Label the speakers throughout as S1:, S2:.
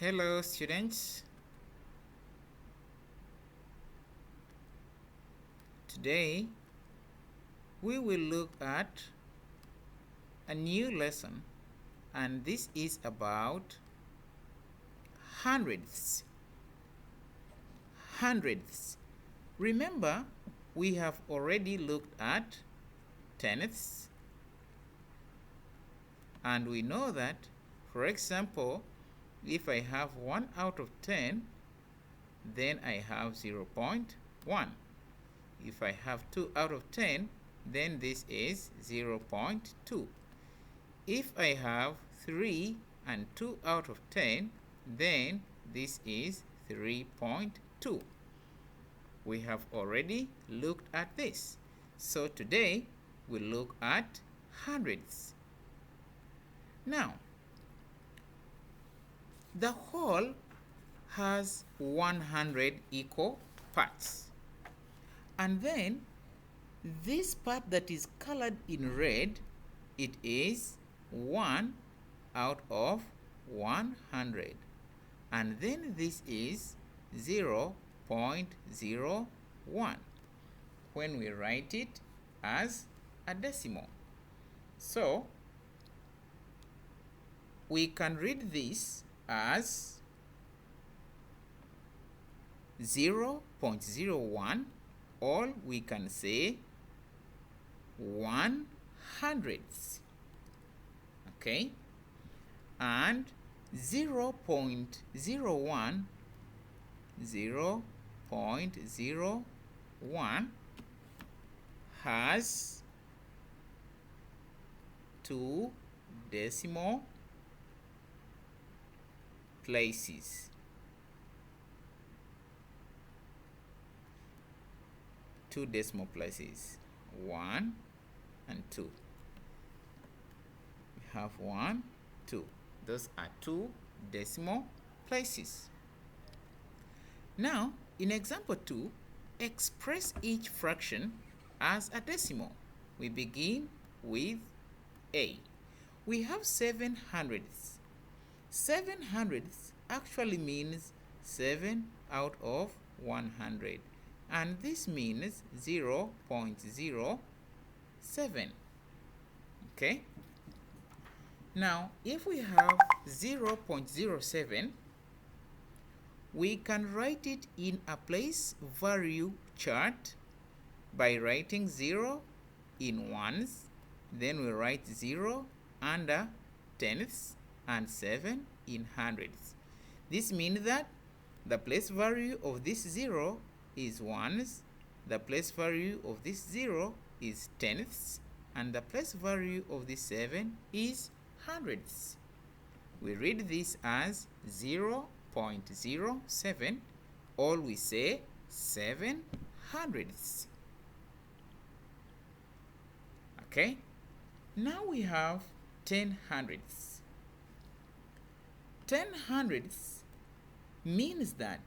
S1: Hello students. Today we will look at a new lesson, and this is about hundredths. Hundredths. Remember, we have already looked at tenths, and we know that, for example, if I have 1 out of 10, then I have 0.1. If I have 2 out of 10, then this is 0.2. If I have 3 and 2 out of 10, then this is 3.2. We have already looked at this. So today we'll look at hundredths. Now, the whole has 100 equal parts. And then this part that is colored in red, it is 1 out of 100. And then this is 0.01 when we write it as a decimal. So we can read this as 0.01, or we can say 1/100ths. Okay? And 0.01 has 2 decimal places. 2 decimal places, 1 and 2. We have 1, 2. Those are 2 decimal places. Now, in example 2, express each fraction as a decimal. We begin with A. We have 7 hundredths. 7 hundredths actually means 7 out of 100. And this means 0.07. Okay? Now, if we have 0.07, we can write it in a place value chart by writing 0 in ones, then we write 0 under tenths and 7 in hundredths. This means that the place value of this 0 is ones, the place value of this 0 is tenths, and the place value of this 7 is hundredths. We read this as 0.07, or we say 7 hundredths. Okay? Now we have 10 hundredths. 10 hundredths means that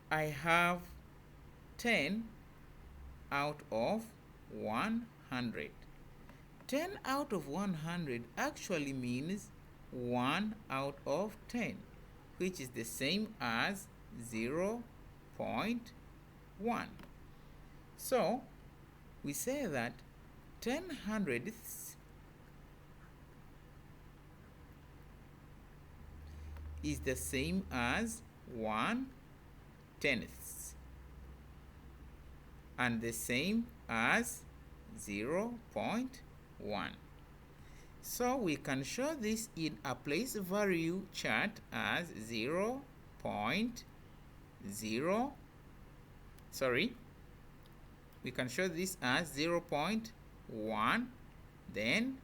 S1: I have 10 out of 100. 10 out of 100 actually means 1 out of 10, which is the same as 0.1. So we say that 10 hundredths is the same as 1/10, and the same as 0.1. So we can show this in a place value chart as 0.0, we can show this as 0.1, then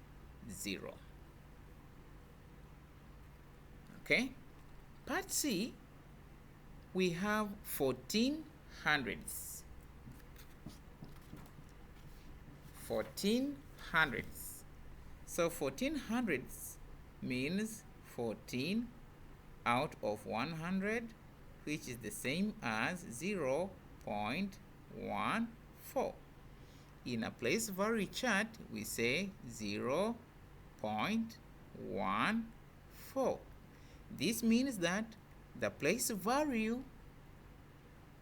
S1: 0. Okay? Part C, we have 14 hundredths. 14 hundredths. So 14 hundredths means 14 out of 100, which is the same as 0.14. In a place value chart, we say 0.14. This means that the place value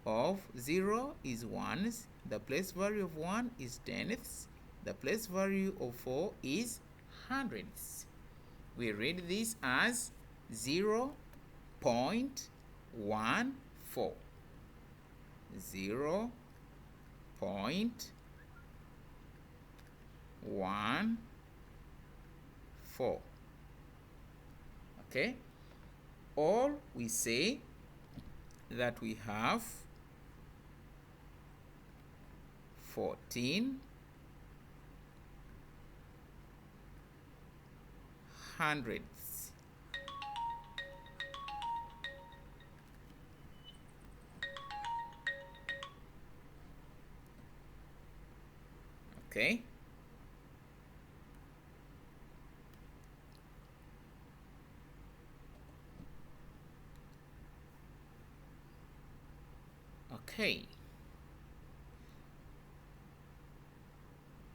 S1: of 0 is ones, the place value of 1 is tenths, the place value of 4 is hundredths. We read this as 0.14. 0.14. Okay? Or we say that we have 14 hundredths. Okay? Okay.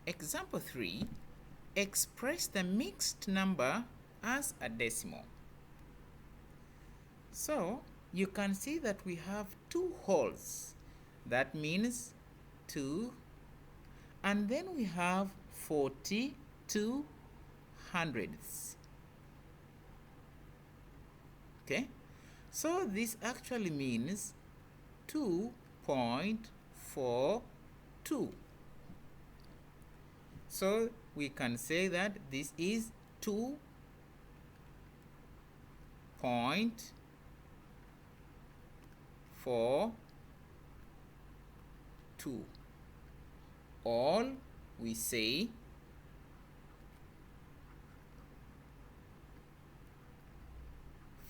S1: Example 3. Express the mixed number as a decimal. So, you can see that we have two wholes. That means 2. And then we have 42 hundredths. Okay? So, this actually means 2.42. So we can say that this is 2.42. Or we say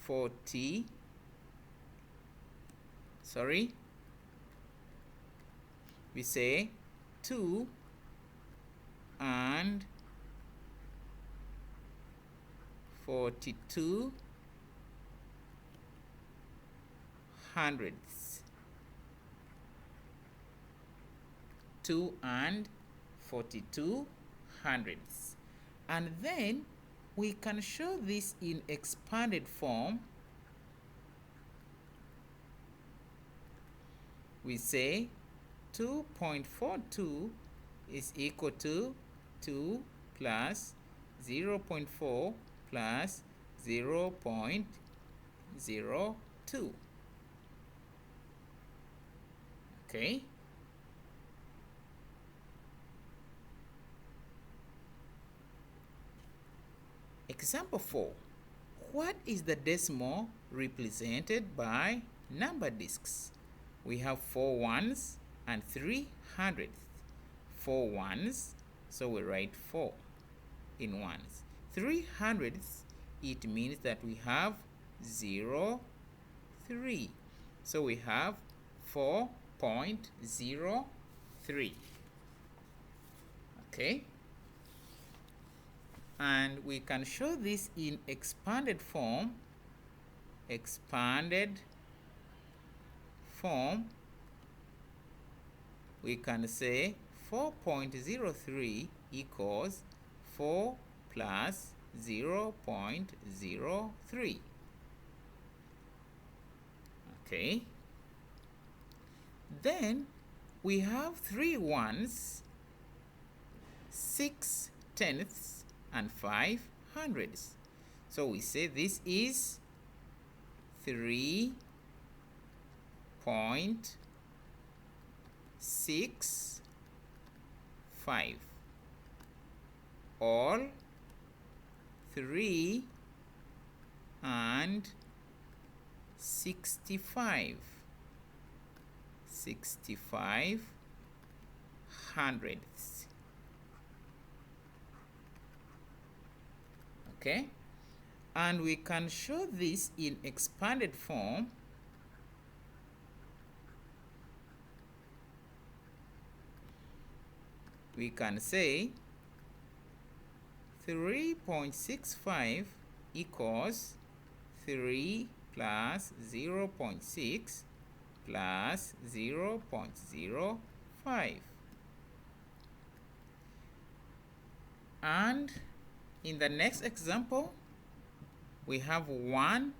S1: 40. We say 2 and 42 hundredths. 2 and 42 hundredths. And then we can show this in expanded form. We say 2.42 is equal to 2 plus 0.4 plus 0.02. Okay? Example 4. What is the decimal represented by number discs? We have 4 ones and 3 hundredths. 4 ones, so we write 4 in ones. 3 hundredths, it means that we have 0, 3. So we have 4.03. Okay? And we can show this in expanded form. We can say 4.03 equals 4 plus 0.03. Okay. Then we have 3 ones, 6 tenths, and 5 hundredths. So we say this is 3.65, or 3 and 65 hundredths. Okay, and we can show this in expanded form. We can say 3.65 equals 3 plus 0.6 plus 0.05. And in the next example, we have 1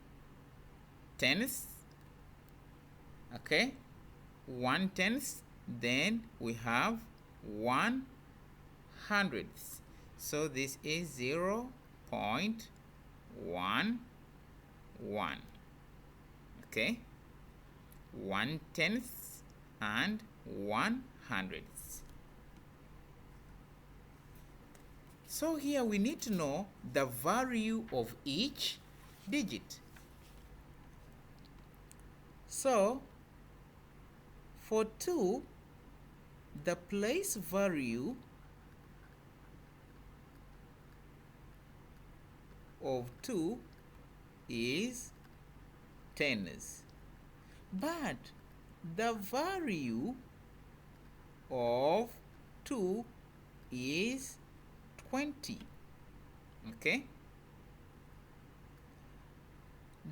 S1: tenths, okay, 1/10, then we have 1/100th. So this is 0.11, okay, 1/10 and 1/100th. So here we need to know the value of each digit. So for 2, the place value of 2 is tens, but the value of 2 is 20, okay?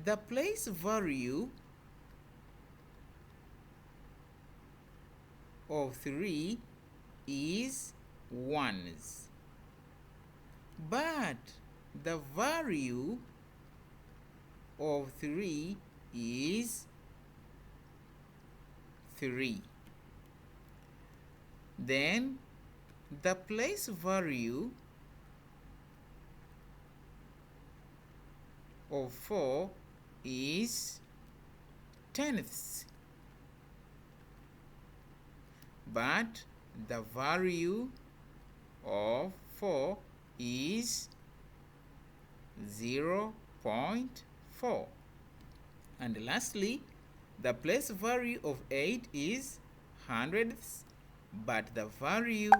S1: The place value of 3 is ones, but the value of 3 is 3. Then the place value of 4 is tenths, but the value of 4 is 0.4. And lastly, the place value of 8 is hundredths, but the value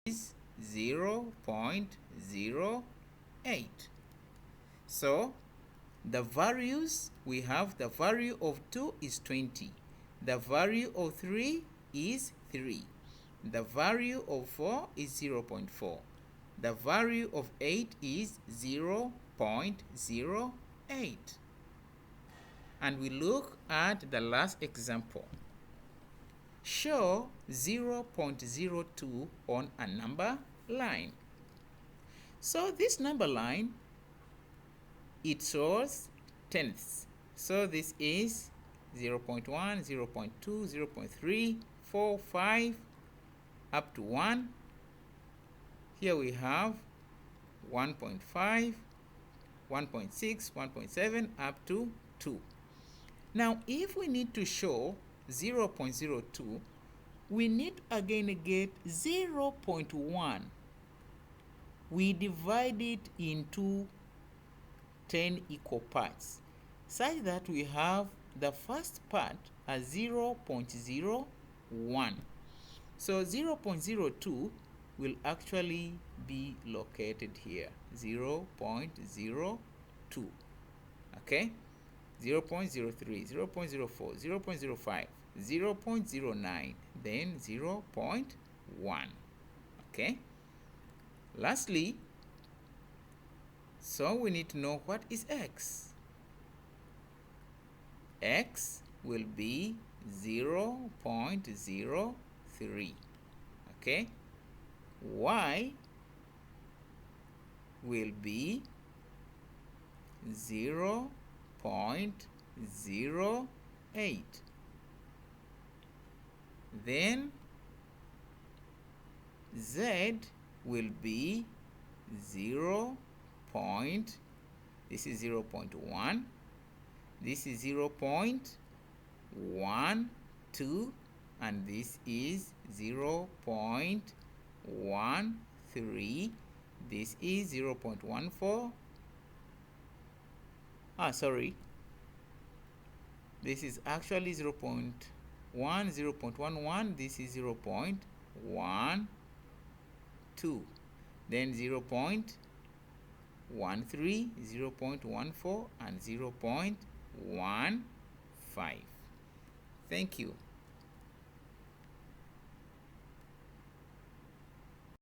S1: is 0.08. So the values, we have the value of 2 is 20. The value of 3 is 3. The value of 4 is 0.4. The value of 8 is 0.08. And we look at the last example. Show 0.02 on a number line. So this number line, it shows tenths. So this is 0.1, 0.2, 0.3, 4, 5, up to 1. Here we have 1.5, 1.6, 1.7, up to 2. Now, if we need to show 0.02, we need again get 0.1. We divide it into 10 equal parts, such that we have the first part as 0.01. So 0.02 will actually be located here, 0.02, okay? 0.03, 0.04, 0.05, 0.09, then 0.1, okay? Lastly, so we need to know what is x. X will be 0.03, okay? Y will be 0.08. Then Z will be 0. This is 0.1. This is 0.12, and this is 0.13. This is 0.14. Sorry. This is actually 0.1, 0.11. This is 0.12. Then 0.13, 0.14, and 0.15. Thank you.